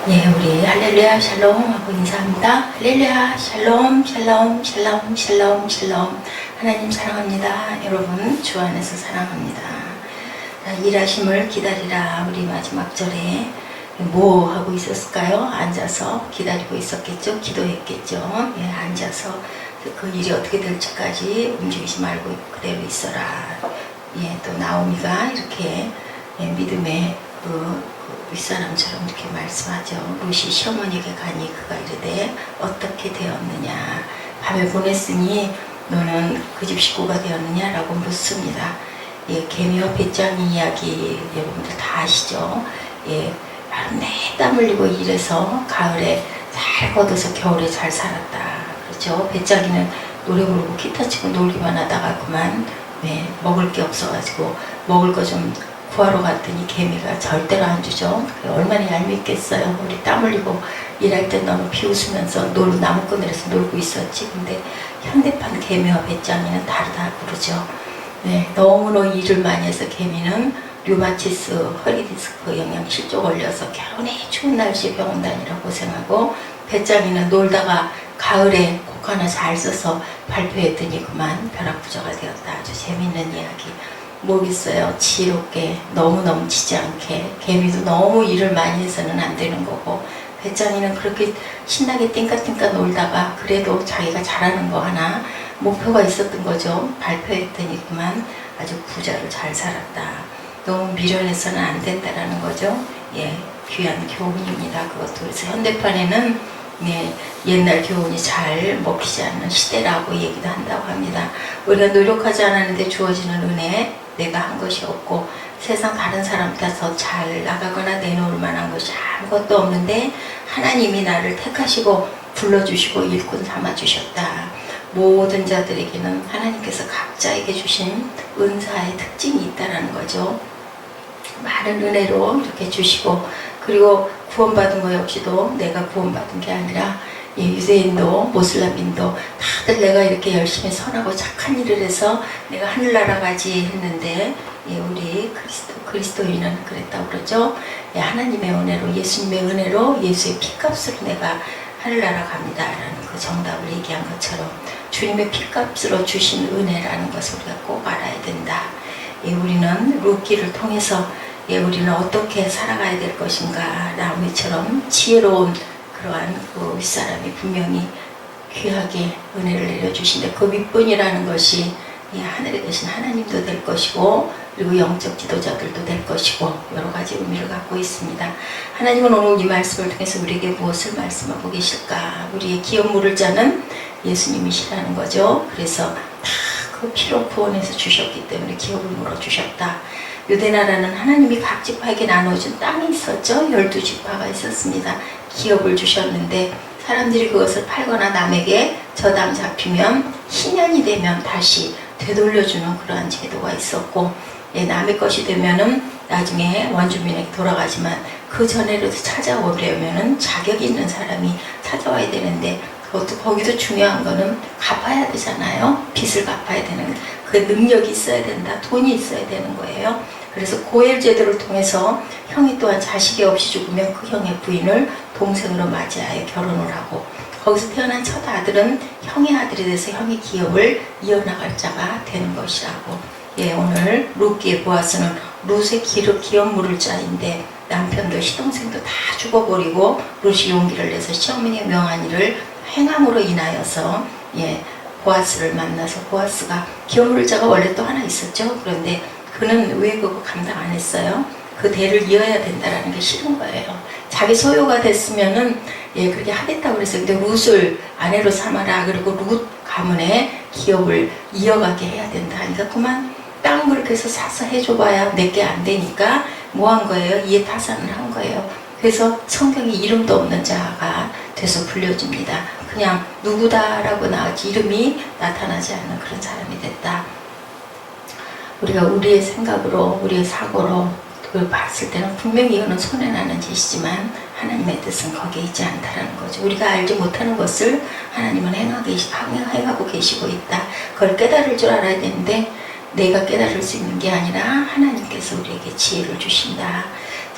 예, 우리 할렐루야 샬롬 하고 인사합니다. 할렐루야 샬롬 샬롬 샬롬 샬롬 샬롬. 하나님 사랑합니다. 여러분 주 안에서 사랑합니다. 일하심을 기다리라. 우리 마지막 절에 뭐 하고 있었을까요? 앉아서 기다리고 있었겠죠? 기도했겠죠? 예, 앉아서 그 일이 어떻게 될지까지 움직이지 말고 그대로 있어라. 예, 또 나오미가 이렇게 믿음의 그 윗사람처럼 이렇게 말씀하죠. 룻이 시어머니에게 가니 그가 이르되 어떻게 되었느냐. 밤에 보냈으니 너는 그 집 식구가 되었느냐라고 묻습니다. 예, 개미와 배짱이 이야기 여러분들 다 아시죠? 예, 땀 흘리고 일해서 가을에 잘 걷어서 겨울에 잘 살았다. 그렇죠? 배짱이는 노래 부르고 기타 치고 놀기만 하다가 그만 먹을 게 없어가지고 먹을 거 좀 구하러 갔더니 개미가 절대로 안 주죠. 얼마나 얄밉겠어요. 우리 땀 흘리고 일할 때 너무 비웃으면서 나무꾼들에서 놀고 있었지. 근데 현대판 개미와 배짱이는 다르다 그러죠. 네, 너무너무 일을 많이 해서 개미는 류마티스, 허리디스크 영양실조 걸려서 겨우내 추운 날씨에 병원 다니라 고생하고, 배짱이는 놀다가 가을에 곡 하나 잘 써서 발표했더니 그만 벼락부자가 되었다. 아주 재밌는 이야기. 뭐겠어요. 지혜롭게 너무 넘치지 않게. 개미도 너무 일을 많이 해서는 안 되는 거고, 배짱이는 그렇게 신나게 띵까띵까 놀다가 그래도 자기가 잘하는 거 하나 목표가 있었던 거죠. 발표했더니 그만 아주 부자로 잘 살았다. 너무 미련해서는 안 된다라는 거죠. 예, 귀한 교훈입니다. 그것도. 그래서 현대판에는 옛날 교훈이 잘 먹히지 않는 시대라고 얘기도 한다고 합니다. 우리가 노력하지 않았는데 주어지는 은혜, 내가 한 것이 없고 세상 다른 사람보다 더 잘 나가거나 내놓을 만한 것이 아무것도 없는데 하나님이 나를 택하시고 불러주시고 일꾼 삼아주셨다. 모든 자들에게는 하나님께서 각자에게 주신 은사의 특징이 있다는 거죠. 많은 은혜로 이렇게 주시고, 그리고 구원받은 거 역시도 내가 구원받은 게 아니라 유대인도 모슬람인도 다들 내가 이렇게 열심히 선하고 착한 일을 해서 내가 하늘나라 가지 했는데, 우리 그리스도인은 그랬다고 그러죠. 하나님의 은혜로, 예수님의 은혜로, 예수의 피값으로 내가 하늘나라 갑니다라는 그 정답을 얘기한 것처럼 주님의 피값으로 주신 은혜라는 것을 우리가 꼭 알아야 된다. 우리는 룻기를 통해서 우리는 어떻게 살아가야 될 것인가, 나오미처럼 지혜로운 그러한 그 윗사람이 분명히 귀하게 은혜를 내려주신데, 그 윗분이라는 것이 하늘에 계신 하나님도 될 것이고, 그리고 영적 지도자들도 될 것이고, 여러 가지 의미를 갖고 있습니다. 하나님은 오늘 이 말씀을 통해서 우리에게 무엇을 말씀하고 계실까? 우리의 기업 물을 자는 예수님이시라는 거죠. 그래서 다 그 피로 구원해서 주셨기 때문에 기업을 물어주셨다. 유대나라는 하나님이 각 지파에게 나눠준 땅이 있었죠. 12지파가 있었습니다. 기업을 주셨는데 사람들이 그것을 팔거나 남에게 저당 잡히면 희년이 되면 다시 되돌려주는 그러한 제도가 있었고, 남의 것이 되면은 나중에 원주민에게 돌아가지만 그 전에라도 찾아오려면은 자격 있는 사람이 찾아와야 되는데, 그것도 거기도 중요한 거는 갚아야 되잖아요. 빚을 갚아야 되는, 그 능력이 있어야 된다. 돈이 있어야 되는 거예요. 그래서 고엘 제도를 통해서 형이 또한 자식이 없이 죽으면 그 형의 부인을 동생으로 맞이하여 결혼을 하고, 거기서 태어난 첫 아들은 형의 아들이 돼서 형의 기업을 이어나갈 자가 되는 것이라고. 오늘 룻기의 보아스는 룻의 기업 물을 자인데, 남편도 시동생도 다 죽어버리고 룻이 용기를 내서 시어머니의 명한 일을 행함으로 인하여서 보아스를 만나서, 보아스가 기업 물을 자가 원래 또 하나 있었죠. 그런데 그는 왜 그거 감당 안 했어요? 그 대를 이어야 된다라는 게 싫은 거예요. 자기 소유가 됐으면은 그렇게 하겠다고 그랬어요. 근데 룻을 아내로 삼아라. 그리고 룻 가문의 기업을 이어가게 해야 된다. 그러니까 그만 땅 그렇게 해서 사서 해줘봐야 내게 안 되니까 뭐 한 거예요? 이해 타산을 한 거예요. 그래서 성경에 이름도 없는 자가 돼서 불려집니다. 그냥 누구다라고 나왔지 이름이 나타나지 않는 그런 사람이 됐다. 우리가 우리의 생각으로, 우리의 사고로 그걸 봤을 때는 분명히 이거는 손해나는 짓이지만 하나님의 뜻은 거기에 있지 않다라는 거죠. 우리가 알지 못하는 것을 하나님은 행하고 계시고 있다. 그걸 깨달을 줄 알아야 되는데, 내가 깨달을 수 있는 게 아니라 하나님께서 우리에게 지혜를 주신다.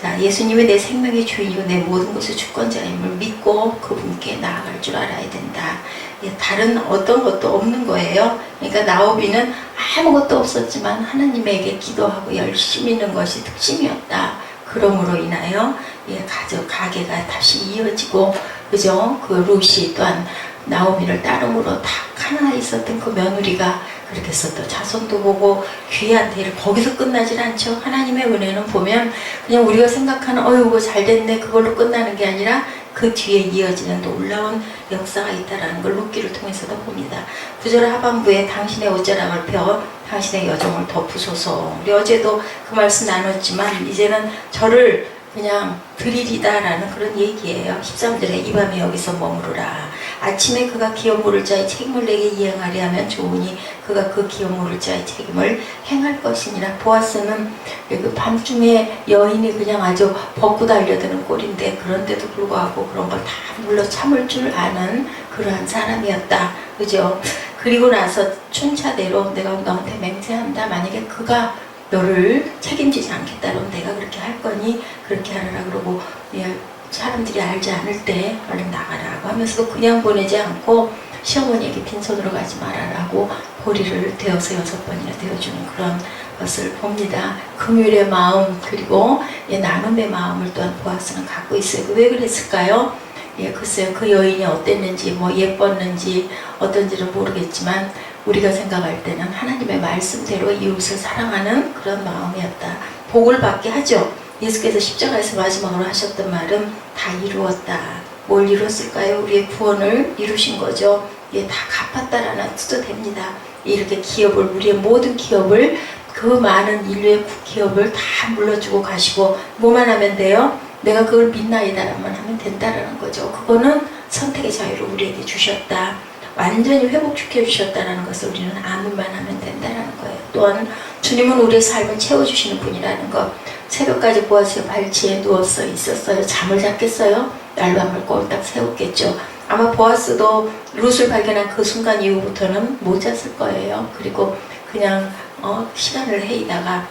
자, 예수님이 내 생명의 주인이고 내 모든 것의 주권자임을 믿고 그분께 나아갈 줄 알아야 된다. 예, 다른 어떤 것도 없는 거예요. 그러니까 나오비는 아무것도 없었지만 하나님에게 기도하고 열심히 있는 것이 특징이었다. 그러므로 인하여 예, 가게가 다시 이어지고, 그죠? 그 룻이 또한 나오미를 따름으로 다 가나안에 있었던 그 며느리가 그렇게 해서 또 자손도 보고 귀한 대를 거기서 끝나질 않죠. 하나님의 은혜는 보면 그냥 우리가 생각하는 어이구 잘됐네 그걸로 끝나는 게 아니라 그 뒤에 이어지는 놀라운 역사가 있다는 걸 룻기를 통해서도 봅니다. 9절 하반부에 당신의 옷자락을 펴 당신의 여종을 덮으소서. 우리 어제도 그 말씀 나눴지만 이제는 저를 그냥 드리리다라는 그런 얘기예요. 13절에 이 밤에 여기서 머무르라. 아침에 그가 기업 물을 자의 책임을 내게 이행하리 하면 좋으니 그가 그 기업 물을 자의 책임을 행할 것이니라. 보아스는 그 밤중에 여인이 그냥 아주 벗고 달려드는 꼴인데 그런데도 불구하고 그런 걸 다 물러 참을 줄 아는 그러한 사람이었다. 그죠? 그리고 나서 춘차대로 내가 너한테 맹세한다. 만약에 그가 너를 책임지지 않겠다면 내가 그렇게 할 거니 그렇게 하라 그러고, 예, 사람들이 알지 않을 때 얼른 나가라고 하면서도 그냥 보내지 않고 시어머니에게 빈손으로 가지 말아라고 보리를 되어서 6번이나 되어주는 그런 것을 봅니다. 긍휼의 마음 그리고 예, 나눔의 마음을 또한 보아스는 갖고 있어요. 왜 그랬을까요? 예, 글쎄요. 그 여인이 어땠는지 뭐 예뻤는지 어떤지는 모르겠지만 우리가 생각할 때는 하나님의 말씀대로 이웃을 사랑하는 그런 마음이었다. 복을 받게 하죠. 예수께서 십자가에서 마지막으로 하셨던 말은 다 이루었다. 뭘 이뤘을까요? 우리의 구원을 이루신 거죠. 예, 다 갚았다라는 뜻도 됩니다. 이렇게 기업을, 우리의 모든 기업을, 그 많은 인류의 기업을 다 물러주고 가시고 뭐만 하면 돼요? 내가 그걸 믿나이다라만 하면 된다라는 거죠. 그거는 선택의 자유를 우리에게 주셨다. 완전히 회복시켜 주셨다는 것을 우리는 아멘만 하면 된다는 거예요. 또한 주님은 우리의 삶을 채워주시는 분이라는 것. 새벽까지 보아스의 발치에 누워서 있었어요. 잠을 잤겠어요? 날밤을 꼴딱 세웠겠죠. 아마 보아스도 룻을 발견한 그 순간 이후부터는 못 잤을 거예요. 그리고 그냥 시간을 헤이다가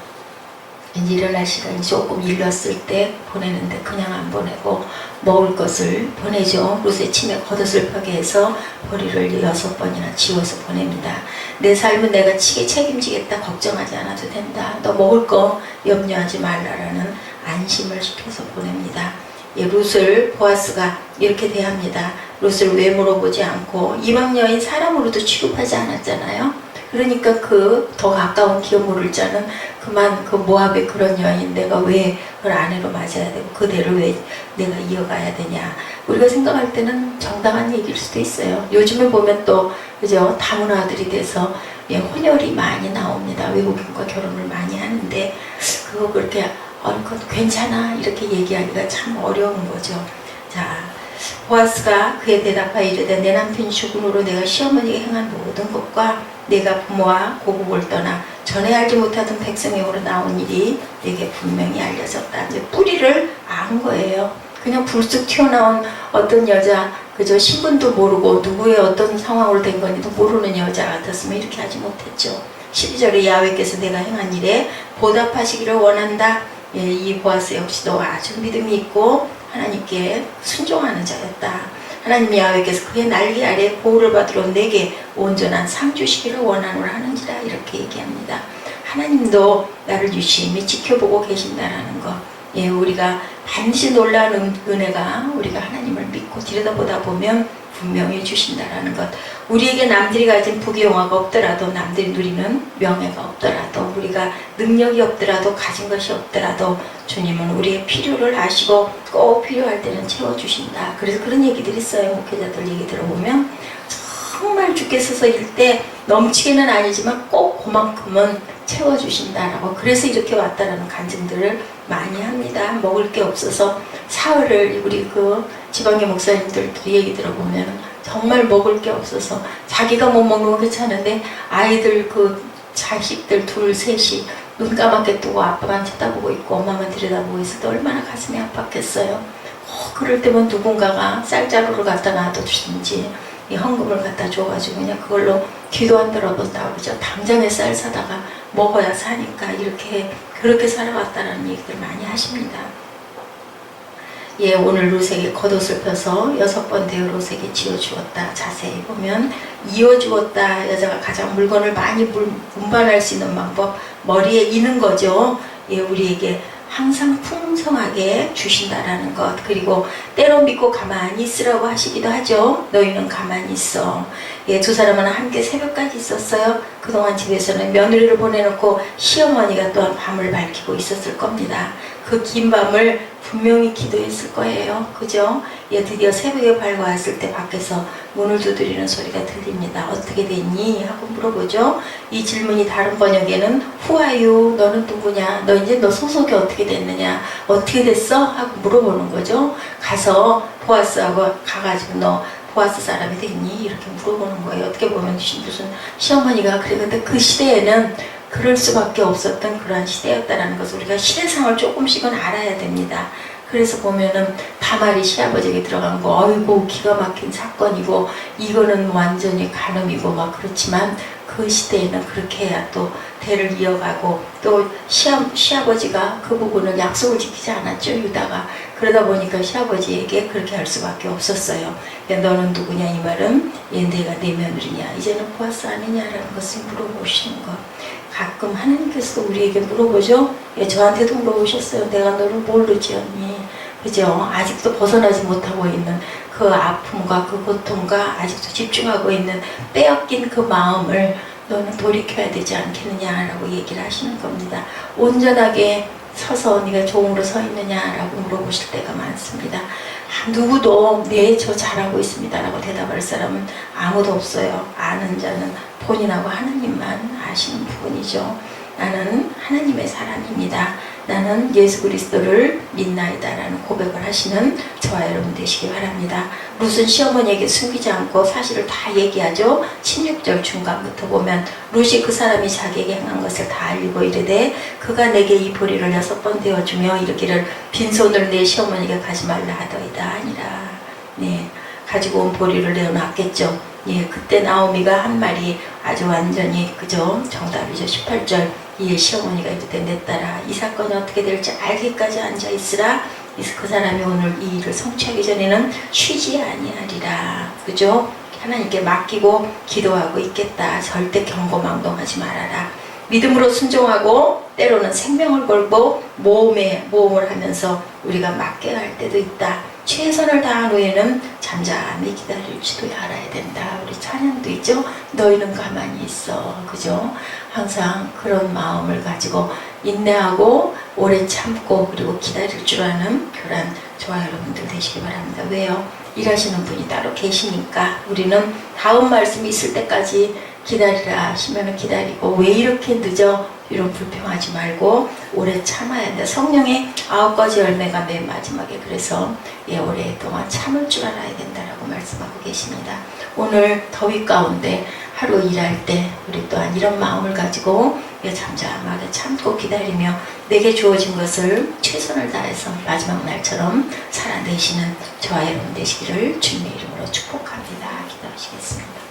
이제 일어날 시간이 조금 일렀을 때 보내는데 그냥 안 보내고 먹을 것을 보내죠. 룻의 침에 겉옷을 펴게 해서 보리를 6번이나 지워서 보냅니다. 내 삶은 내가 책임지겠다. 걱정하지 않아도 된다. 너 먹을 거 염려하지 말라라는 안심을 시켜서 보냅니다. 예, 룻을 보아스가 이렇게 대합니다. 룻을 외모로 보지 않고 이방 여인 사람으로도 취급하지 않았잖아요. 그러니까 그 더 가까운 기업 모를 자는 그만 그 모압의 그런 여인 내가 왜 그걸 아내로 맞아야 되고 그 대를 왜 내가 이어가야 되냐. 우리가 생각할 때는 정당한 얘기일 수도 있어요. 요즘에 보면 또 그죠, 다문화들이 돼서 예, 혼혈이 많이 나옵니다. 외국인과 결혼을 많이 하는데 그거 그렇게 그건 괜찮아 이렇게 얘기하기가 참 어려운 거죠. 자, 보아스가 그에 대답하여 이르되 내 남편이 죽음으로 내가 시어머니에게 행한 모든 것과 내가 부모와 고국을 떠나 전에 알지 못하던 백성에게로 나온 일이 내게 분명히 알려졌다. 이제 뿌리를 안 거예요. 그냥 불쑥 튀어나온 어떤 여자, 그저 신분도 모르고 누구의 어떤 상황으로 된 건지도 모르는 여자 같았으면 이렇게 하지 못했죠. 12절에 야훼께서 내가 행한 일에 보답하시기를 원한다. 예, 이 보아스 역시도 아주 믿음이 있고 하나님께 순종하는 자였다. 하나님 야훼께서 그의 날개 아래 보호를 받으러 내게 온전한 상 주시기를 원하노라 하는지라 이렇게 얘기합니다. 하나님도 나를 유심히 지켜보고 계신다라는 것. 예, 우리가 반드시 놀라운 은혜가 우리가 하나님을 믿고 들여다보다 보면 분명히 주신다라는 것. 우리에게 남들이 가진 부귀영화가 없더라도 남들이 누리는 명예가 없더라도 우리가 능력이 없더라도 가진 것이 없더라도 주님은 우리의 필요를 아시고 꼭 필요할 때는 채워주신다. 그래서 그런 얘기들이 있어요. 목회자들 얘기 들어보면 정말 주께서 일 때 넘치게는 아니지만 꼭 그만큼은 채워주신다라고. 그래서 이렇게 왔다라는 간증들을 많이 합니다. 먹을 게 없어서 사흘을 우리 그 지방의 목사님들끼리 얘기 들어보면 정말 먹을 게 없어서 자기가 못 먹는 건 괜찮은데 아이들 그 자식들 둘 셋이 눈 까맣게 뜨고 아빠만 쳐다보고 있고 엄마만 들여다보고 있을 때 얼마나 가슴이 아팠겠어요. 그럴 때면 누군가가 쌀자루를 갖다 놔두든지 이 헌금을 갖다 줘가지고 그냥 그걸로 기도 안 들어본다고 그러죠. 당장에 쌀 사다가 먹어야 사니까 이렇게 그렇게 살아왔다는 얘기들 많이 하십니다. 예, 오늘 롯에게 겉옷을 펴서 6번 되어 롯에게 지어주었다. 자세히 보면 이어주었다. 여자가 가장 물건을 많이 운반할 수 있는 방법, 머리에 이는 거죠. 예, 우리에게 항상 풍성하게 주신다라는 것. 그리고 때로 믿고 가만히 있으라고 하시기도 하죠. 너희는 가만히 있어. 예, 두 사람은 함께 새벽까지 있었어요. 그동안 집에서는 며느리를 보내놓고 시어머니가 또한 밤을 밝히고 있었을 겁니다. 그 긴 밤을 분명히 기도했을 거예요. 그죠? 예, 드디어 새벽에 밝아왔을 때 밖에서 문을 두드리는 소리가 들립니다. 어떻게 됐니? 하고 물어보죠. 이 질문이 다른 번역에는 Who are you? 너는 누구냐? 너 이제 너 소속이 어떻게 됐느냐? 어떻게 됐어? 하고 물어보는 거죠. 가서 보아스하고 가가지고 너 보아스 사람이 됐니? 이렇게 물어보는 거예요. 어떻게 보면 무슨 시어머니가 그래. 근데 그 시대에는 그럴 수밖에 없었던 그러한 시대였다는 것을 우리가 시대상을 조금씩은 알아야 됩니다. 그래서 보면은 다말이 시아버지에게 들어간 거, 어이구 기가 막힌 사건이고 이거는 완전히 간음이고 막 그렇지만 그 시대에는 그렇게 해야 또 대를 이어가고 또 시아버지가 그 부분을 약속을 지키지 않았죠, 유다가. 그러다 보니까 시아버지에게 그렇게 할 수밖에 없었어요. 너는 누구냐 이 말은 내가 내 며느리냐 이제는 보아스 아니냐라는 것을 물어보시는 것. 가끔 하나님께서도 우리에게 물어보죠. 예, 저한테도 물어보셨어요. 내가 너를 뭘로 지었니? 그죠? 아직도 벗어나지 못하고 있는 그 아픔과 그 고통과 아직도 집중하고 있는 빼앗긴 그 마음을 너는 돌이켜야 되지 않겠느냐라고 얘기를 하시는 겁니다. 온전하게 서서 네가 종으로 서 있느냐라고 물어보실 때가 많습니다. 누구도 네, 저 잘하고 있습니다 라고 대답할 사람은 아무도 없어요. 아는 자는 본인하고 하나님만 아시는 부분이죠. 나는 하나님의 사람입니다. 나는 예수 그리스도를 믿나이다 라는 고백을 하시는 저와 여러분 되시기 바랍니다. 룻은 시어머니에게 숨기지 않고 사실을 다 얘기하죠. 16절 중간부터 보면 룻이 그 사람이 자기에게 행한 것을 다 알리고 이르되 그가 내게 이 보리를 6번 되어주며 이르기를 빈손을 내 시어머니에게 가지 말라 하더이다 아니라. 네, 가지고 온 보리를 내어놨겠죠. 예, 그때 나오미가 한 말이 아주 완전히 그죠? 정답이죠. 18절 이 시어머니가 이르되 내 딸아 이 사건이 어떻게 될지 알기까지 앉아있으라. 그 사람이 오늘 이 일을 성취하기 전에는 쉬지 아니하리라. 그죠? 하나님께 맡기고 기도하고 있겠다. 절대 경고망동하지 말아라. 믿음으로 순종하고 때로는 생명을 걸고 모험을 하면서 우리가 맡겨야 할 때도 있다. 최선을 다한 후에는 잠잠히 기다릴 줄도 알아야 된다. 우리 찬양도 있죠. 너희는 가만히 있어. 그죠? 항상 그런 마음을 가지고 인내하고 오래 참고 그리고 기다릴 줄 아는 그런 저와 여러분들 되시기 바랍니다. 왜요? 일하시는 분이 따로 계시니까 우리는 다음 말씀이 있을 때까지 기다리라 하시면 기다리고 왜 이렇게 늦어? 이런 불평하지 말고 오래 참아야 한다. 성령의 9가지 열매가 맨 마지막에 그래서 오랫동안 참을 줄 알아야 된다라고 말씀하고 계십니다. 오늘 더위 가운데 하루 일할 때 우리 또한 이런 마음을 가지고 잠잠하게 참고 기다리며 내게 주어진 것을 최선을 다해서 마지막 날처럼 살아내시는 저와 여러분 되시기를 주님의 이름으로 축복합니다. 기도하시겠습니다.